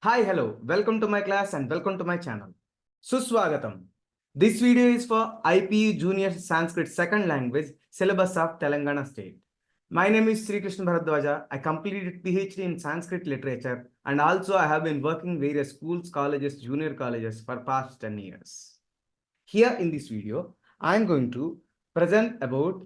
Hi, hello. Welcome to my class and welcome to my channel. Suswagatam. This video is for IPU Junior Sanskrit Second Language Syllabus of Telangana State. My name is Sri Krishna Bharadwaja. I completed PhD in Sanskrit literature and also I have been working various schools, colleges, junior colleges for past 10 years. Here in this video, I am going to present about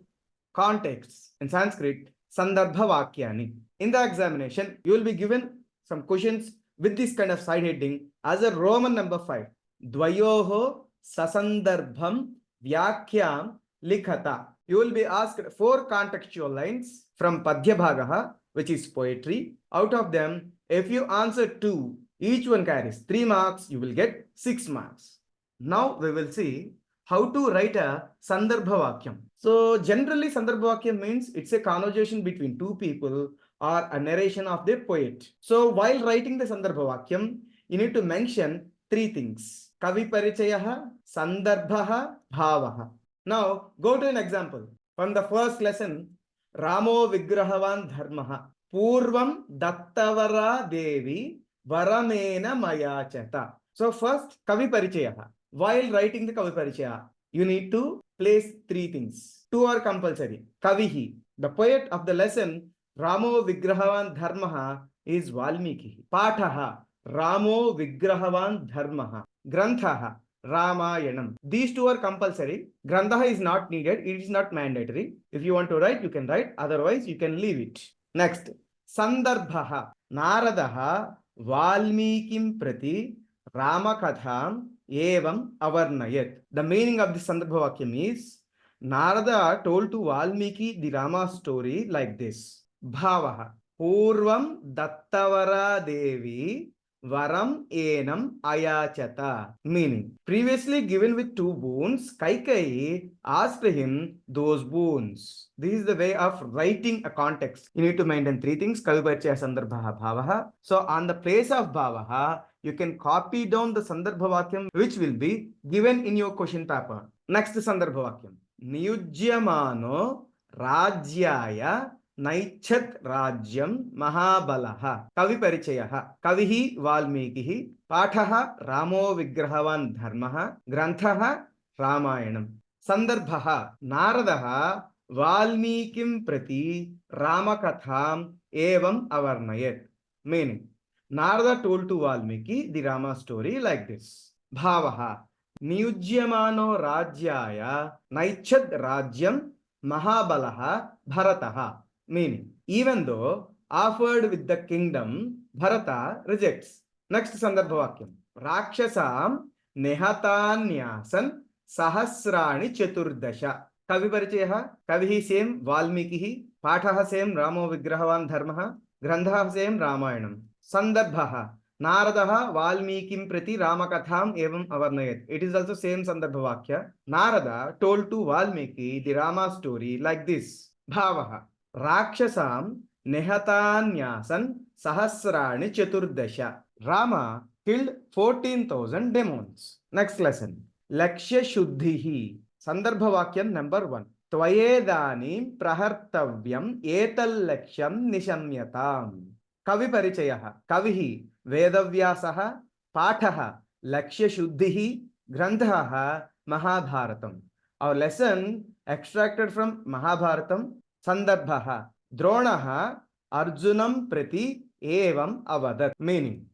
contexts in Sanskrit Sandarbha Vakyani. In the examination, you will be given some questions with this kind of side heading as a Roman number 5. Dvayoho Sasandarbham Vyakhyam Likhata. You will be asked 4 contextual lines from Padya Bhagaha, which is poetry. Out of them, if you answer 2, each one carries 3 marks, you will get 6 marks. Now we will see how to write a Sandarbha Vakyam. So generally Sandarbha Vakyam means it's a conversation between 2 people or a narration of the poet. So while writing the Sandarbha Vakyam, you need to mention 3 things. Kavi Parichayaha, Sandarbhaha, Bhavaha. Now go to an example. From the first lesson, Ramo Vigrahavan Dharmaha. Purvam Dattavara Devi Varamena Mayachata. So first, Kavi Parichayaha. While writing the Kavi Parichaya, you need to place 3 things. 2 are compulsory. Kavihi, the poet of the lesson, Ramo Vigrahavan Dharmaha is Valmiki. Pathaha, Ramo Vigrahavan Dharmaha. Granthaha, Ramayanam. These 2 are compulsory. Granthaha is not needed. It is not mandatory. If you want to write, you can write. Otherwise, you can leave it. Next, Sandarbhaha. Naradaha Valmikim Prati Ramakatham Evam Avarnayat. The meaning of the Sandarbha Vakyam is Narada told to Valmiki the Rama story like this. Bhavaha. Purvam Dattavara Devi Varam Enam Ayachata. Meaning, previously given with 2 boons, Kaikeyi asked him those boons. This is the way of writing a context. You need to maintain 3 things. Kaviparichaya Sandarbhaha Bhavaha. So on the place of Bhavaha, you can copy down the Sandarbha Vakyam which will be given in your question paper. Next Sandarbha Vakyam. Niyujyamano Rajyaya Naichat Rajyam Mahabalaha. Kavi Parichayaha. Kavihi Valmikihi. Pathaha Ramo Vigrahavan Dharmaha. Granthaha Ramayanam. Sandarbhaha. Naradaha Valmikim Prati Ramakatham Evam Avarnayat. Meaning, Narada told to Valmiki the Rama story like this. Bhavaha. Niyujyamano Rajyaya Naichat Rajyam Mahabalaha Bharataha. Meaning, even though offered with the kingdom, Bharata rejects. Next Sandarbha Vakyam. Rakshasam Nehatanyasan Sahasrani Chaturdasha. Kavi Parichaya. Kavihi same Valmikihi. Pathaha same Ramo Vigrahavan Dharmaha. Granthaha same Ramayanam. Sandarbhaha. Naradaha Valmikim Prati Ramakatham Evam Avarnayat. It is also same Sandarbha Vakya. Narada told to Valmiki the Rama story like this. Bhavaha. Rakshasam Nehatanyasan Sahasrani Chaturdasha. Rama killed 14,000 demons. Next lesson. Lakshya Shuddhihi. Sandarbha Vakyam number 1. Tvayedanim prahartavyam etal laksham nishamyatam. Kavi Parichayaha. Kavihi Vedavyasaha. Pathaha Lakshya Shuddhihi. Granthaha Mahabharatam. Our lesson extracted from Mahabharatam. Sandarbhaha. Dronaha Arjunam Prati Evam Avadat. Meaning,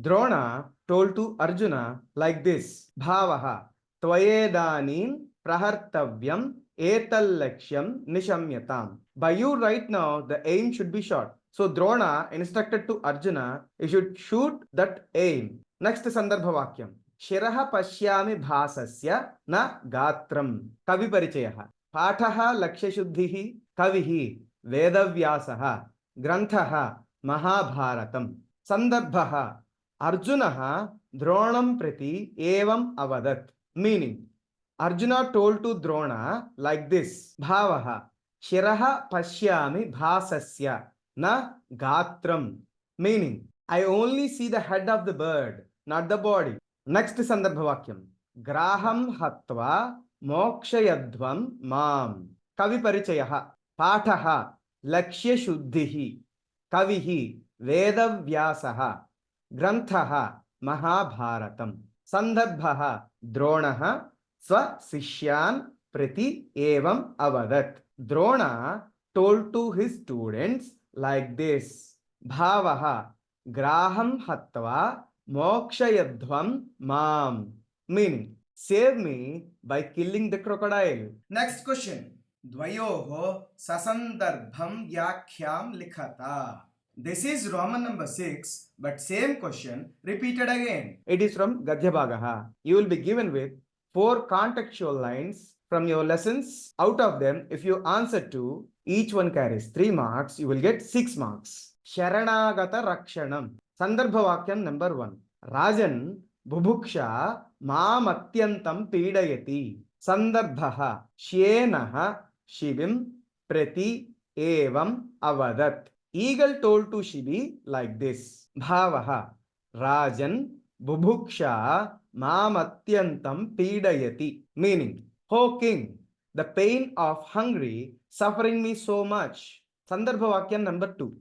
Drona told to Arjuna like this. Bhavaha. Tvayedanim prahartavyam etal laksham nishamyatam. By you right now, the aim should be shot. So Drona instructed to Arjuna, you should shoot that aim. Next Sandarbha Vakyam. Shiraha pashyami bhasasya na gatram. Kavi Parichayaha. Pathaha Lakshya Shuddhihi. Kavihi Vedavyasaha. Granthaha Mahabharatam. Sandarbhaha. Arjunaha Dronam Prati Evam Avadat. Meaning, Arjuna told to Drona like this. Bhavaha. Shiraha pashyami bhasasya na gatram. Meaning, I only see the head of the bird, not the body. Next Sandarbha Vakyam. Graham hatva mokshayadvam mam. Kavi Parichayaha. Pathaha Lakshya Shuddhihi. Kavihi Vedavyasaha. ग्रन्थः महाभारतम् सन्दर्भः द्रोणः स्वशिष्यान् प्रति एवम् अवदत् Drona told to his students like this भावः ग्राहं हत्वा मोक्षयध्वं माम् meaning save me by killing the crocodile. Next question. द्वयोः ससंदर्भं व्याख्यां लिखता. This is Roman number 6, but same question repeated again. It is from Gadhya Bhagaha. You will be given with 4 contextual lines from your lessons. Out of them, if you answer 2, each one carries 3 marks. You will get 6 marks. Sharanagata Rakshanam. Sandarbha Vakyam number 1. Rajan Bubhuksha Mamatyantam Pidayati. Sandarbha Shyenaha Shivim Prati Evam Avadat. Eagle told to Shibi like this. Bhavaha Rajan Bubhuksha Mamatyantam Pidayati. Meaning, O king, the pain of hungry suffering me so much. Sandarbha Vakyam number 2.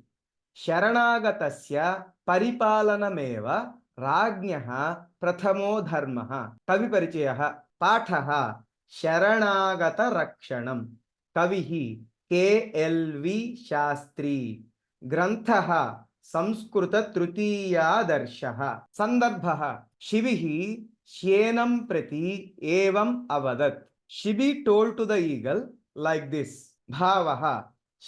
Sharanagatasya Paripalanameva Rajnyaha Prathamo Dharmaha. Kavi Parichayaha. Pathaha Sharanagata Rakshanam. Kavihi KLV Shastri. ग्रंथः Sanskrit तृतीयादर्शः संदर्भः शिबिः श्येनं प्रति एवम् अवदत् Shibi told to the eagle like this भावः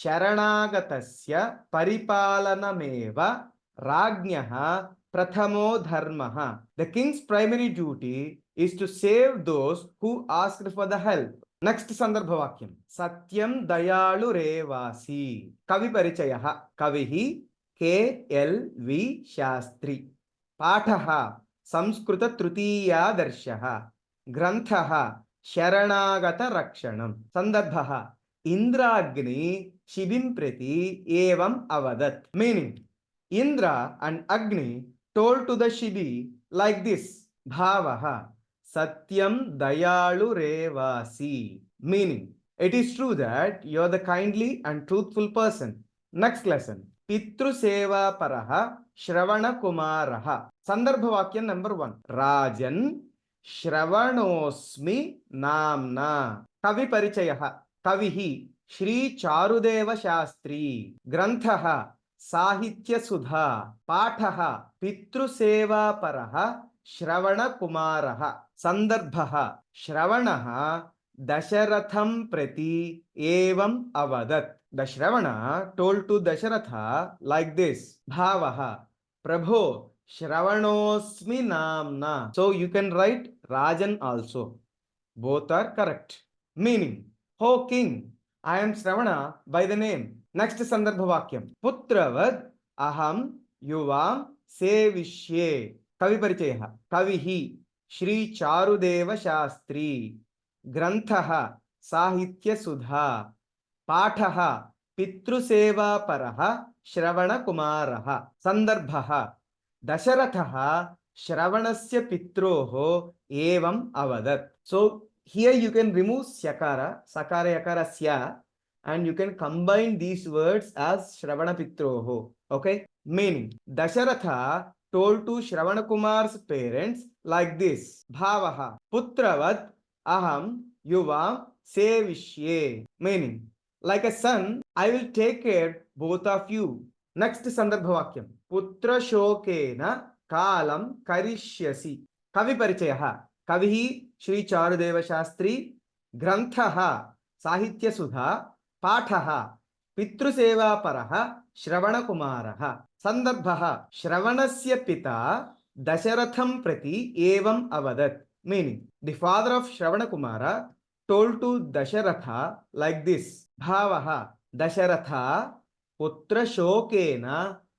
शरणागतस्य परिपालनमेव राज्ञः प्रथमो धर्मः the king's primary duty is to save those who asked for the help. Next संदर्भ वाक्यम सत्यम दयालु रेवासी कवि परिचयः कविः KLV शास्त्री पाठः संस्कृत तृतीयादर्शः ग्रन्थः शरणागत रक्षणं संदर्भः इंद्राग्नि शिबिं प्रति एवम् अवदत् meaning Indra and Agni told to the Shibi like this भावः Satyam Dayalu Revasi. Meaning, it is true that you are the kindly and truthful person. Next lesson. Pitru Seva Paraha Shravana Kumaraha. Sandarbha Vakyam number 1. Rajan Shravanosmi Namna. Kavi Parichayaha. Kavihi Shri Charudeva Shastri. Granthaha Sahitya Sudha. Pathaha Pitru Seva Paraha श्रवण कुमारः संदर्भः श्रवणः दशरथं प्रति एवम् अवदत् the Shravan told to Dasharatha like this भावः प्रभो श्रवणोस्मि नाम्ना so you can write राजन also both are correct meaning हो king I am Shravan by the name next संदर्भ वाक्यम पुत्रवद् अहं युवां सेविष्ये कवि परिचयः कविः श्री चारुदेव शास्त्री ग्रंथः साहित्य सुधा पाठः पितृसेवापरः श्रवण कुमारः संदर्भः दशरथः श्रवणस्य पित्रोः एवम् अवदत् so here you can remove स्यकार सकार यकार स्या and you can combine these words as Shravana Pitroho. Okay, meaning Dasharatha told to Shravana Kumar's parents like this Bhavaha Putravad Aham Yuvam Sevishye, meaning like a son I will take care both of you. Next Sandarbha Vakyam Putra Shokena Kalam Karishyasi. Kavi Parichayaha Kavihi Shri Charudeva Shastri Granthaha Sahitya Sudha पाठः पितृसेवापरः श्रवणकुमारः संदर्भः श्रवणस्य पिता दशरथं प्रति एवम् अवदत् meaning the father of Shravan Kumar told to Dasharatha like this भावः दशरथ पुत्रशोकेन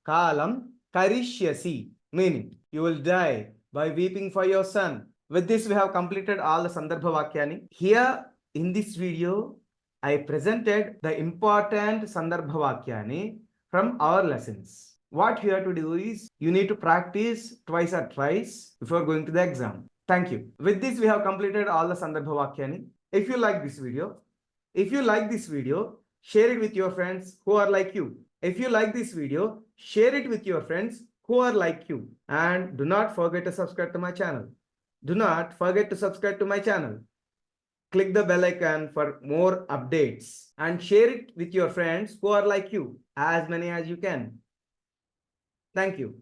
कालं करिष्यसि meaning you will die by weeping for your son. With this we have completed all the sandarbha vakyani. Here in this video I presented the important Sandarbha Vakyani from our lessons. What you have to do is, you need to practice twice or thrice before going to the exam. Thank you. With this, we have completed all the Sandarbha Vakyani. If you like this video, share it with your friends who are like you. If you like this video, share it with your friends who are like you. And do not forget to subscribe to my channel. Do not forget to subscribe to my channel. Click the bell icon for more updates and share it with your friends who are like you, as many as you can. Thank you.